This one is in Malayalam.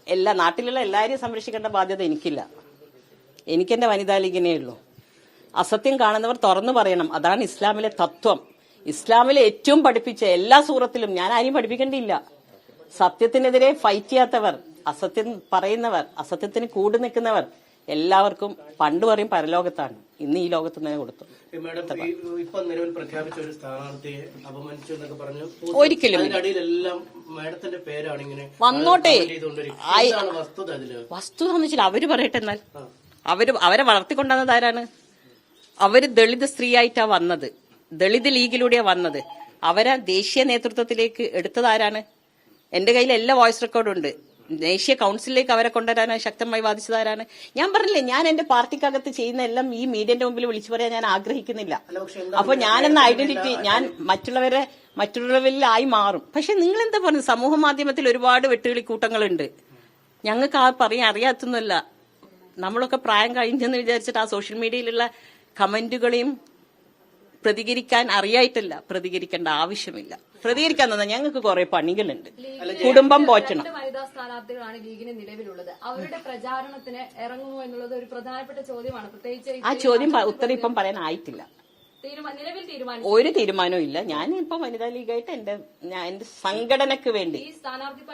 എല്ലാ നാട്ടിലുള്ള എല്ലാവരെയും സംരക്ഷിക്കേണ്ട ബാധ്യത എനിക്കില്ല. എനിക്കെന്റെ വനിതാ ലീഗിനേ ഉള്ളൂ. അസത്യം കാണുന്നവർ തുറന്നു പറയണം. അതാണ് ഇസ്ലാമിലെ തത്വം. ഇസ്ലാമിലെ ഏറ്റവും പഠിപ്പിച്ച എല്ലാ സൂറത്തിലും ഞാൻ ആരെയും പഠിപ്പിക്കേണ്ടിയില്ല. സത്യത്തിനെതിരെ ഫൈറ്റ് ചെയ്യാത്തവർ, അസത്യം പറയുന്നവർ, അസത്യത്തിന് കൂടു നിൽക്കുന്നവർ എല്ലാവർക്കും പണ്ട് പറയും പരലോകത്താണ്, ഇന്ന് ഈ ലോകത്ത് തന്നെ കൊടുത്തു. ഇപ്പൊ നിലവിൽ പ്രഖ്യാപിച്ച ഒരു സ്ഥാനാർത്ഥിയെ അപമാനിച്ചു എന്നൊക്കെ പറഞ്ഞു. ഒരിക്കലും അടിയിലെല്ലാം മാഡത്തിന്റെ പേരാണ് ഇങ്ങനെ വന്നോട്ടെ. വസ്തുത വസ്തുത എന്ന് വെച്ചാൽ അവര് പറയട്ടെ. എന്നാൽ അവരെ വളർത്തിക്കൊണ്ടുവന്നത് ആരാണ്? അവര് ദളിത് സ്ത്രീയായിട്ടാ വന്നത്, ദളിത് ലീഗിലൂടെയാ വന്നത്. അവരെ ദേശീയ നേതൃത്വത്തിലേക്ക് എടുത്തതാരാണ്? എന്റെ കയ്യിൽ എല്ലാ വോയിസ് റെക്കോർഡും ഉണ്ട്. ദേശീയ കൌൺസിലിലേക്ക് അവരെ കൊണ്ടുവരാനായി ശക്തമായി വാദിച്ചതാരാണ്? ഞാൻ പറഞ്ഞില്ലേ, ഞാൻ എന്റെ പാർട്ടിക്കകത്ത് ചെയ്യുന്ന എല്ലാം ഈ മീഡിയന്റെ മുമ്പിൽ വിളിച്ചു പറയാൻ ഞാൻ ആഗ്രഹിക്കുന്നില്ല. അപ്പൊ ഞാനെന്ന ഐഡന്റിറ്റി ഞാൻ മറ്റുള്ളവരിലായി മാറും. പക്ഷെ നിങ്ങൾ എന്താ പറയുന്നത്? സമൂഹ മാധ്യമത്തിൽ ഒരുപാട് വെട്ടുകിളി കൂട്ടങ്ങളുണ്ട്. ഞങ്ങൾക്ക് ആ പറയാൻ അറിയാത്തൊന്നുമല്ല. നമ്മളൊക്കെ പ്രായം കഴിഞ്ഞെന്ന് വിചാരിച്ചിട്ട് ആ സോഷ്യൽ മീഡിയയിലുള്ള കമന്റുകളെയും പ്രതികരിക്കാൻ അറിയായിട്ടല്ല. പ്രതികരിക്കേണ്ട ആവശ്യമില്ല. പ്രതികരിക്കാൻ തന്നെ ഞങ്ങൾക്ക് കുറെ പണികളുണ്ട്. കുടുംബം പോറ്റണം. വനിതാ സ്ഥാനാർത്ഥികളാണ് ലീഗിന് നിലവിലുള്ളത്. അവരുടെ പ്രചാരണത്തിന് ഇറങ്ങുമോ എന്നുള്ളത് ഒരു പ്രധാനപ്പെട്ട ചോദ്യമാണ്. പ്രത്യേകിച്ച് ആ ചോദ്യം ഉത്തരം ഇപ്പം പറയാൻ ആയിട്ടില്ല. ഒരു തീരുമാനവും ഇല്ല. ഞാൻ ഇപ്പം വനിതാ ലീഗായിട്ട് എന്റെ സംഘടനക്ക് വേണ്ടി